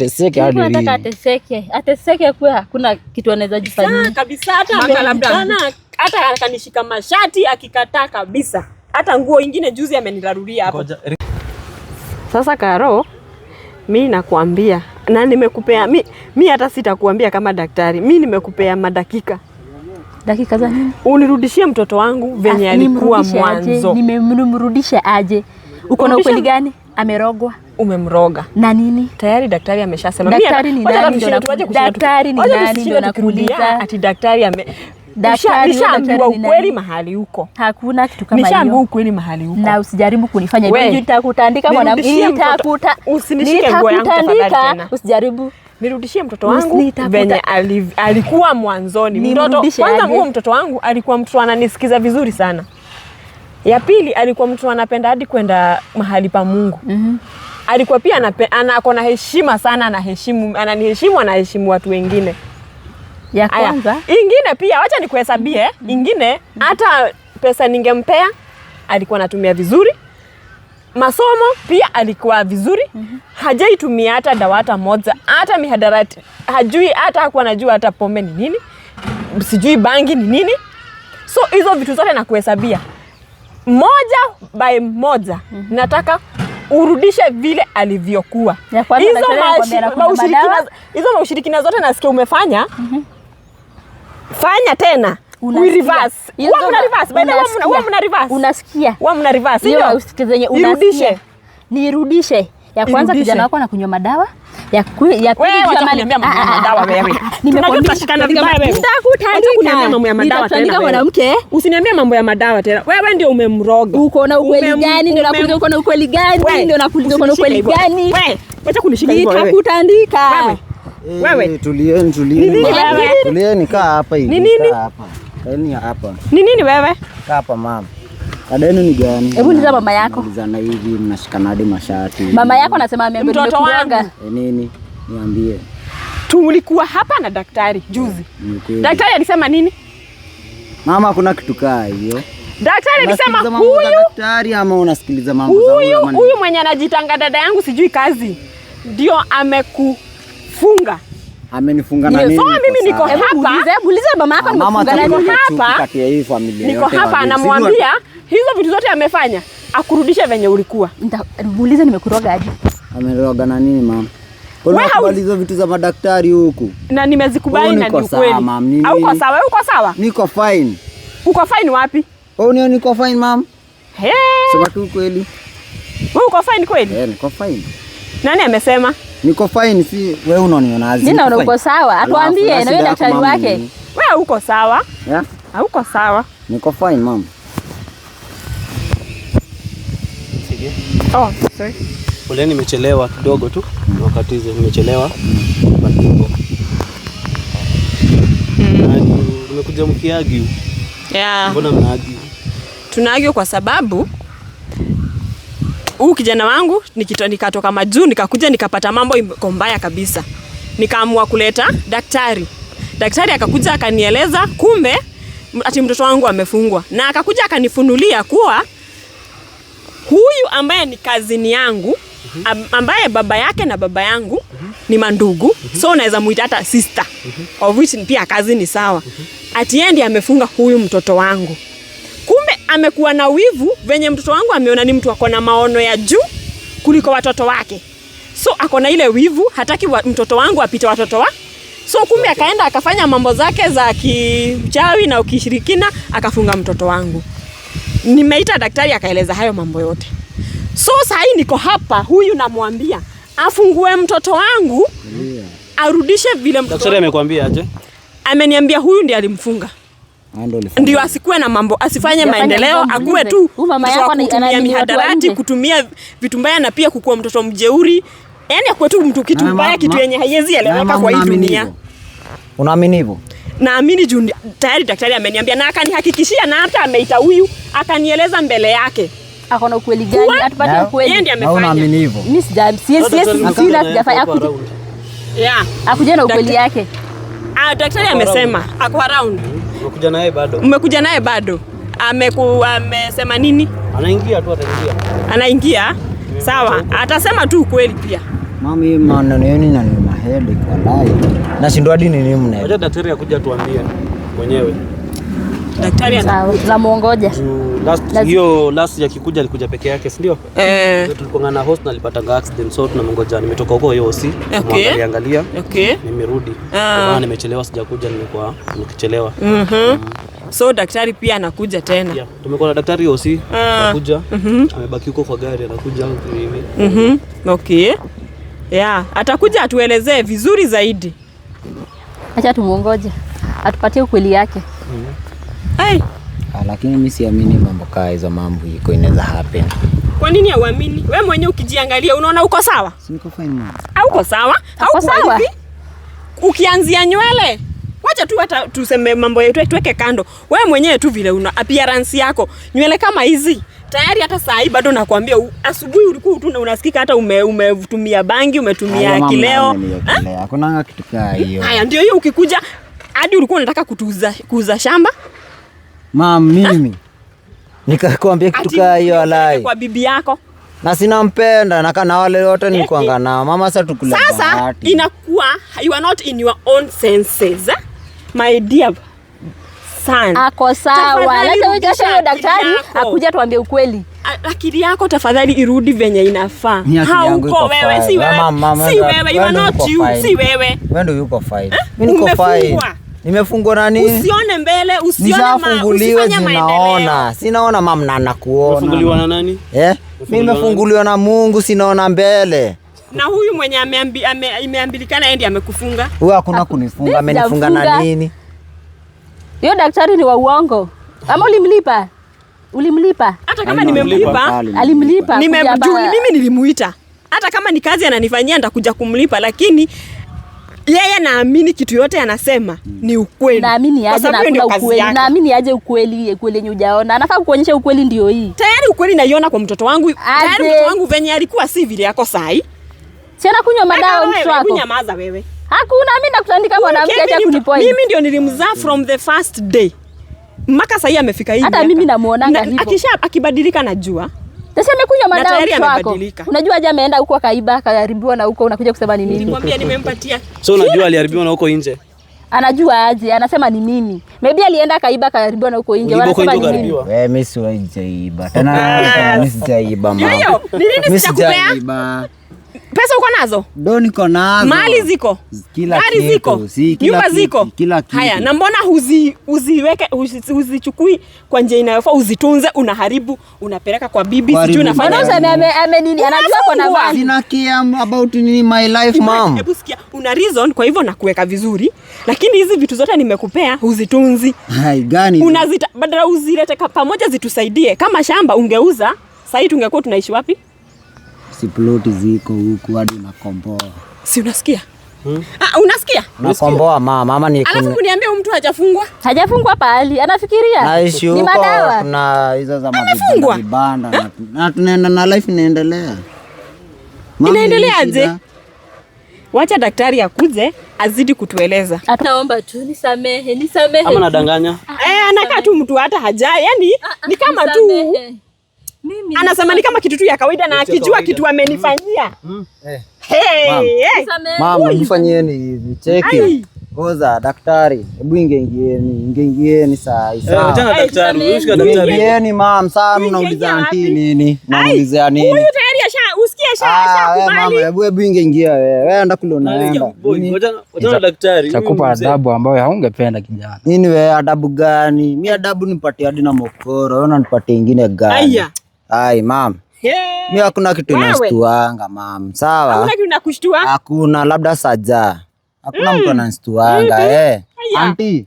ateseke hadi lini? Nataka ateseke kwa hakuna kitu anaweza jifanyia. Kabisa hata akanishika mashati akikataa kabisa. Hata nguo nyingine juzi amenirarulia hapo. Sasa Karo, mimi nakwambia na nimekupea mimi hata sitakuambia kama daktari. Mimi nimekupea madakika. Dakika za nini? Unirudishie mtoto wangu venye alikuwa mwanzo. Nimemrudisha aje? Uko na ukweli gani? Amerogwa. Umemroga. Na nini? Tayari daktari ameshasema. Daktari ni nani ndio nakuuliza? Ati daktari nishaambiwa ukweli mahali huko. Hakuna kitu kama hiyo. Nishaambiwa ukweli mahali huko. Na usijaribu kunifanya hivyo. Nitakutandika mwanamke. Usinishike nguo yangu tafadhali tena. Usijaribu. Nirudishie mtoto wangu venye alikuwa mwanzoni. Mtoto kwanza huo mtoto wangu alikuwa mtu ananisikiza vizuri sana. Ya pili alikuwa mtu anapenda hadi kwenda mahali pa Mungu. Alikuwa pia ana heshima sana, ananiheshimu, anaheshimu watu wengine. Ya kwanza. Ingine pia wacha nikuhesabie, ingine hata pesa ningempea alikuwa anatumia vizuri. Masomo pia alikuwa vizuri. Hajaitumia hata dawata moja, hata mihadarati. Hajui hata hakuwa anajua hata pombe ni nini. Sijui bangi ni nini. So hizo vitu zote nakuhesabia. Moja by moja. Nataka urudishe vile alivyokuwa. Hizo maushirikina zote nasikia umefanya. Fanya tena. We reverse. Una reverse. Una reverse. Unasikia? Una reverse. Hiyo usikizenye unasikia. Nirudishe. Ya kwanza kijana wako anakunywa madawa. Ya pili kuniambia mambo ya madawa wewe. Nimekwambia tutashikana vibaya wewe. Nitakutandika mambo ya madawa tena. Mwanamke. Usiniambie mambo ya madawa tena. Wewe ndio umemroga. Uko na ukweli gani? Ndio nakuuliza uko na ukweli gani? Ndio nakuuliza uko na ukweli gani? Wewe, acha kunishika hivyo wewe. Nitakutandika. Wewe tulieni kaa hapa hivi. Kaa hapa. Kaeni hapa. Ni nini wewe? Kaa hapa mama. Adenu ni gani? Hebu niza mama yako. Nizana hivi mnashikana hadi mashati. Mama yako anasema ameambia mtoto wangu. Nini? Niambie. Tulikuwa hapa na daktari juzi. Daktari alisema nini? Mama kuna kitu kaa hiyo. Daktari alisema huyu daktari ama unasikiliza mambo za huyu mwenye anajitanga dada yangu sijui kazi. Ndio amekufunga. Amenifunga na nini? So mimi niko hapa. Buliza mama yako nimefunga na nini hapa? Kati ya hii familia yote. Niko hapa anamwambia hizo vitu zote amefanya akurudishe venye ulikuwa. Buliza nimekuroga aje? Ameroga na nini mama? Unakubali hizo vitu za madaktari huku? Na nimezikubali na ni ukweli. Au uko sawa? Uko sawa? Niko fine. Uko fine wapi? Wewe niko fine mama. Sema tu kweli. Wewe uko fine kweli? Niko fine. Nani amesema? Niko fine, si wewe unaniona aje? Mimi naona uko sawa. Atuambie na wewe daktari wake. Wewe uko sawa? Hauko sawa. Niko fine mama. Oh, sorry. Pole nimechelewa kidogo tu. Wakati nimechelewa. Nimekuja mkiagi. Mbona mnaagi? Tunaagi kwa sababu huyu kijana wangu nikatoka majuu nikakuja nikapata mambo iko mbaya kabisa. Nikaamua kuleta daktari. Daktari akakuja akanieleza kumbe ati mtoto wangu amefungwa. Na akakuja akanifunulia kuwa huyu ambaye ni kazini yangu ambaye baba yake na baba yangu ni mandugu. So unaweza muita hata sister. Of which pia kazi ni sawa. Ati yeye ndiye amefunga huyu mtoto wangu. Kumbe amekuwa na wivu venye mtoto wangu ameona ni mtu akona maono ya juu kuliko watoto wake. So akona ile wivu hataki mtoto wangu apite watoto wa. So kumbe akaenda akafanya mambo zake za kichawi na ukishirikina akafunga mtoto wangu. Nimeita daktari akaeleza hayo mambo yote. So sasa niko hapa huyu namwambia afungue mtoto wangu. Arudishe vile mtoto. Daktari amekwambia aje? Ameniambia huyu ndiye alimfunga. Ndio asikuwe na mambo, asifanye maendeleo, akuwe tu mama yako anatumia mihadarati, kutumia vitu mbaya na pia kukuwa mtoto mjeuri. Yaani akuwe tu mtu kitu mbaya, kitu yenye haiwezi eleweka kwa hii dunia. Unaamini hivyo? Naamini juu tayari daktari ameniambia na akanihakikishia na hata ameita huyu akanieleza mbele yake. Akona ukweli gani? Atupatie ukweli. Yeye ndiye amefanya. Unaamini hivyo? Mimi sijafanya akuje na ukweli yake. Daktari amesema ako around. Umekuja naye bado? Umekuja naye bado. Amesema nini? Anaingia tu ataingia. Anaingia? Sawa. Atasema tu ukweli pia. Mami, maneno yenu na ni mahedi kwa lai. Nashindwa hadi nini mnaelewa. Wacha daktari akuja tuambie mwenyewe. Daktari ana tunamuongoja. Last yakikuja alikuja peke yake, si ndio? Tulikuwa na host na alipata accident, so tunamngoja. Nimetoka huko yosi, angalia. Okay. Nimerudi. Kwa nimechelewa, sijakuja, nimekuwa nikichelewa. So daktari pia anakuja tena. Yeah, tumekuwa na daktari yosi anakuja. Amebaki huko kwa gari, anakuja hivi. Okay. Yeah, atakuja atuelezee vizuri zaidi. Acha tumuongoje. Atupatie ukweli yake. Hey. Lakini mimi siamini mambo kama hizo, mambo iko inaweza happen. Kwa nini hauamini? Wewe mwenyewe ukijiangalia unaona uko sawa? Si niko fine mama. Hauko sawa? Hauko sawa? Ukianzia nywele, wacha tu hata tuseme mambo yetu tuweke kando. Wewe mwenyewe tu vile una appearance yako, nywele kama hizi. Tayari hata saa hii bado nakwambia asubuhi ulikuwa tu unasikika hata umetumia bangi, umetumia kileo. Hakuna kitu kama hiyo. Haya ndio hiyo, ukikuja hadi ulikuwa unataka kuuza shamba? Mimi nikakwambia kitu kama hiyo alai. Kwa bibi yako. Na sinampenda na wale wote nilikuanga nao. Mama sasa tukule bahati. Sasa inakuwa you are not in your own senses. My dear son. Ako sawa. Leta wewe daktari akuja tuambie ukweli. Akili yako tafadhali irudi venye inafaa. Hauko wewe, si wewe. Si wewe, you are not you, si wewe. Wewe ndio yuko fine. Mimi niko fine. Nimefungwa na nini? Usione mbele, usione usifanye maendeleo. Sinaona mama na nakuona. Umefunguliwa na nani? Mimi nimefunguliwa na Mungu, sinaona mbele. Na huyu mwenye imeambilikana yeye ndiye amekufunga? Huyu hakuna kunifunga, amenifunga na nini? Hiyo daktari ni wa uongo. Ama ulimlipa? Ulimlipa? Hata kama nimemlipa, alimlipa. Mimi nilimuita. Hata kama ni kazi ananifanyia nitakuja kumlipa, lakini yeye naamini kitu yote anasema ni ukweli. Naamini aje na kuna ukweli. Naamini aje ukweli yenye hujaona. Anafaa kuonyesha ukweli ndio hii. Tayari ukweli naiona kwa mtoto wangu. Tayari mtoto wangu venye alikuwa si vile yako sahi. Si anakunywa madawa mtoto wako. Nyamaza wewe. Hakuna, mimi nakutandika mwanamke acha kunipoint. Mimi ndio nilimzaa from the first day. Mpaka sasa amefika hivi. Hata mimi namuonanga hivyo. Akibadilika najua. Sasa amekunywa madawa mtoto wako. Unajua aje ameenda huko akaiba akaharibiwa na huko unakuja kusema ni nini? Nilimwambia nimempatia. So unajua aliharibiwa na huko nje. Anajua aje, anasema ni mimi. Maybe alienda akaiba akaharibiwa na huko nje. Wanasema ni mimi. Wewe mimi sijaiba. Tena mimi sijaiba mama. Hiyo, ni nini sitakupea? Pesa uko nazo? Ndio niko nazo. Mali ziko? Gari ziko? Nyumba ziko? Haya, na mbona uziweke uzichukui kwa njia inayofaa, uzitunze, unaharibu, unapeleka kwa bibi, sijui unafanya. Mbona nini? Anajua kuna mali. Sina care about my life mom. Hebu sikia, una reason kwa hivyo nakuweka vizuri, lakini hizi vitu zote nimekupea huzitunzi. Hai gani? Unazita badala uzilete pamoja zitusaidie. Kama shamba ungeuza, sasa tungekuwa tunaishi wapi? Si ploti ziko huku hadi nakomboa. Si unasikia? Unasikia? Nakomboa mama ni alafu kuniambia mtu hajafungwa? Hajafungwa pahali, anafikiria. Ni madawa. Kuna hizo za mabibanda na tunaenda na life inaendelea. Inaendeleaje? Wacha daktari akuje azidi kutueleza. Ataomba tu nisamehe. Ama nadanganya? Anakaa tu mtu hata hajai, yani ni kama tu mimi anasema ni kama kitu tu ya kawaida na akijua kitu amenifanyia. Mama mfanyieni hivi. Cheki. Koza daktari. Hebu ingeingieni saa hizi. Jana daktari, ushika daktari. Ingeingieni mama, sasa mnauliza anti nini? Mnaulizia nini? Huyu tayari usikie mama, hebu ingeingia wewe. Wewe enda kule unaenda. Jana daktari. Takupa adabu ambayo haungependa kijana. Nini wewe adabu gani? Mimi adabu nipatie hadi na mokoro. Wewe unanipatia nyingine gani? Ai mam. Mimi hakuna kitu inastuanga mam. Sawa? Hakuna kitu inakushtua? Hakuna, labda saja. Hakuna mtu anastuanga Auntie,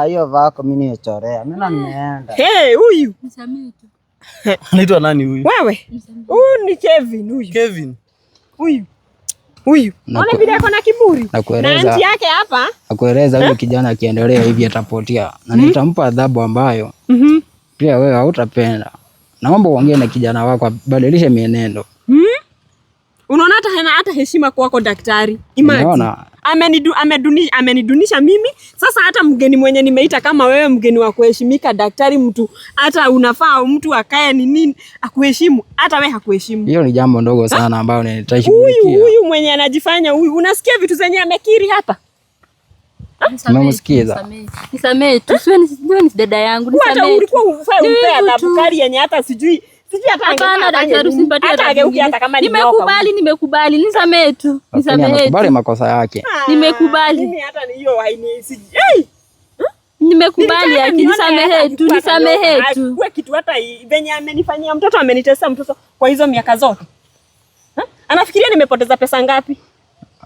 hiyo vako mimi nichorea. Mimi nimeenda. Huyu. Nisamee tu. Anaitwa nani huyu? Wewe. Huyu ni Kevin huyu. Kevin. Huyu. Unaona vile ako na kiburi. Na anti yake hapa. Nakueleza huyu kijana akiendelea hivi atapotea. Na nitampa adhabu ambayo pia wewe hautapenda. Naomba uongee na kijana wako badilishe mienendo. Unaona hata heshima kwako daktari. Imagine. Unaona amenidunisha mimi. Sasa hata mgeni mwenye nimeita kama wewe, mgeni wa kuheshimika, daktari, mtu hata unafaa mtu akae ni nini akuheshimu, hata wewe hakuheshimu. Hiyo ni jambo ndogo sana ambayo nitashughulikia. Huyu mwenye anajifanya huyu, unasikia vitu zenye amekiri hapa? Nimemsikiza. Nisamee tu, siwe ni dada yangu, nisamee. Hata ulikuwa ufai umpea adhabu kali yenye hata sijui hata hapana, daktari usimpatie adhabu. Hata kama nimekubali, nisamee tu. Nimekubali makosa yake. Nimekubali. Mimi hata hiyo hainisi. Nimekubali yake, nisamehe tu. Wewe kitu hata venye amenifanyia mtoto, amenitesa mtoto kwa hizo miaka zote. Anafikiria nimepoteza pesa ngapi?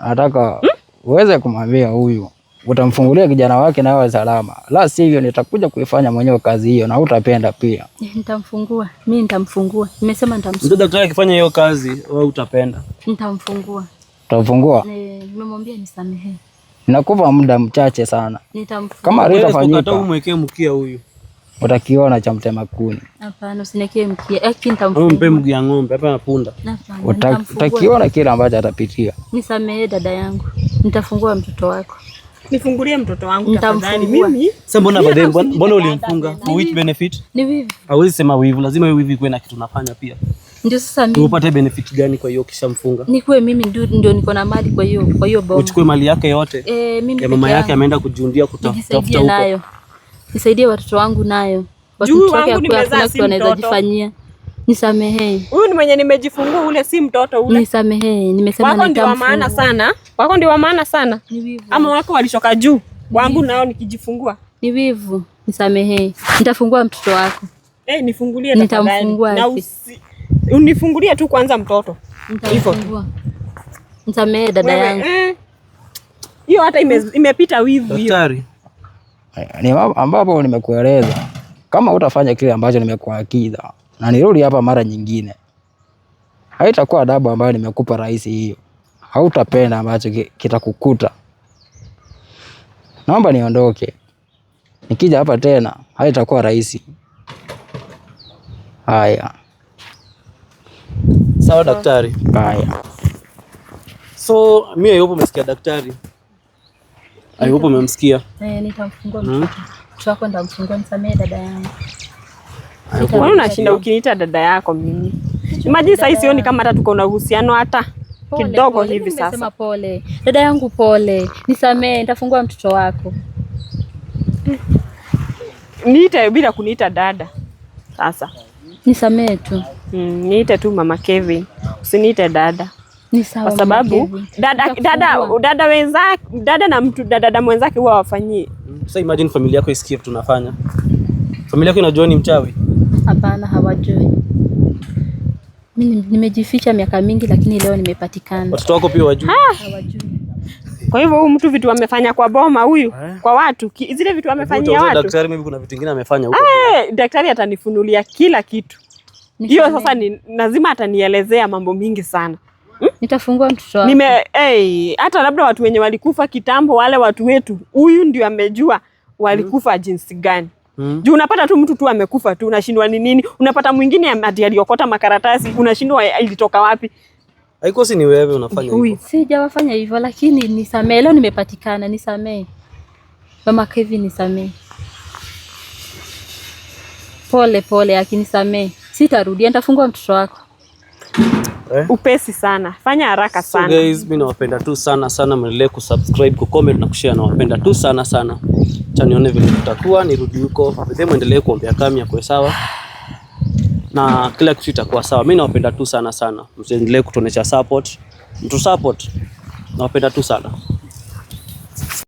Nataka uweze kumwambia huyu utamfungulia kijana wake na awe salama. La sivyo nitakuja kuifanya mwenyewe kazi hiyo na hutapenda pia. Nitamfungua. Mimi nitamfungua. Nimesema nitamfungua. Ndio daktari akifanya hiyo kazi wewe utapenda. Nitamfungua. Utamfungua? Nimemwambia nisamehe. Nakupa muda mchache sana. Nitamfungua. Kama litafanyika, hata umwekee mkia huyu. Utakiona cha mtema kuni. Hapana, usinekee mkia. Nitamfungua. Mpe mguu ya ng'ombe hapa na punda. Utakiona kile ambacho atapitia. Nisamehe dada yangu. Nitafungua mtoto wako. Nifungulie mtoto wangu tafadhali. Mimi sasa mbona ulimfunga? For which benefit? Ni wivu. Hawezi sema wivu, lazima hiyo wivu ikuwe na kitu unafanya pia. Ndio sasa mimi. Upate benefit gani kwa hiyo kisha mfunga? Nikuwe mimi ndio niko na mali kwa hiyo boma. Uchukue mali yake yote. Mimi ya mama yake ameenda kujiundia kutafuta huko. Nayo. Nisaidie watoto wangu nayo. Watoto wake hakuna kitu anaweza jifanyia. Nisamehe. Huyu ni mwenye nimejifungua, ule si mtoto ule. Nisamehe, nimesema wako ndio wa maana sana. Wako ndio wa maana sana. Ama wako walishoka juu. Wangu nao nikijifungua. Ni wivu. Nisamehe. Nitafungua mtoto wako. Nifungulie tafadhali. Nitamfungua. Na unifungulie tu kwanza mtoto. Nitafungua. Nisamehe dada yangu. Hiyo hata imepita wivu hiyo. Daktari. Ni ambapo nimekueleza. Kama utafanya kile ambacho nimekuagiza na nirudi hapa mara nyingine, haitakuwa adabu ambayo nimekupa rahisi hiyo. Hautapenda ambacho kitakukuta. Naomba niondoke. Nikija hapa tena haitakuwa rahisi. Haya. Sawa daktari. Haya. So mimi hapo umesikia daktari? Hapo umemsikia? Nitamfungua mtoto. Chako ndamfungua, nisamehe dada yangu. Wewe unashinda ukiniita dada yako mimi. Imagine sasa sioni kama hata tuko na uhusiano hata kidogo hivi sasa. Nimesema pole. Dada yangu pole. Nisamehe, nitafungua mtoto wako. Niite bila kuniita dada. Sasa. Nisamehe tu. Niite tu Mama Kevin. Usiniite dada. Ni sawa. Kwa sababu dada na mtu dada mwenzake huwa wafanyie. Sasa imagine familia yako isikie tunafanya. Familia yako inajua ni mchawi? Hapana, hawajui. Mimi nimejificha miaka mingi lakini leo nimepatikana. Watoto wako pia wajui? Hawajui. Kwa hivyo huyu mtu vitu amefanya kwa boma huyu, kwa watu, zile vitu amefanyia watu. Daktari mimi kuna vitu vingine amefanya huko. Daktari atanifunulia kila kitu. Hiyo sasa ni lazima atanielezea mambo mingi sana. Nitafungua mtoto wako. Hata labda watu wenye walikufa kitambo, wale watu wetu, huyu ndio amejua walikufa jinsi gani. Juu unapata tu mtu tu amekufa tu, unashindwa ni nini? Unapata mwingine aliokota makaratasi, unashindwa ilitoka wapi? Haiko si ni wewe unafanya hivyo. Sijawafanya hivyo lakini nisamee, leo nimepatikana, nisamee. Mama Kevin nisamee. Pole akinisamee. Sitarudia, nitafungua mtoto wako. Upesi sana. Fanya haraka sana. So guys, mimi nawapenda tu sana, mwendelee kusubscribe, kucomment na kushare, nawapenda tu sana. Acha nione vile tutakuwa, nirudi huko. Pia muendelee kuombea kamia kwa sawa. Na kila kitu itakuwa sawa. Mimi nawapenda tu sana. Msiendelee kutuonesha support. Mtu support. Nawapenda tu sana.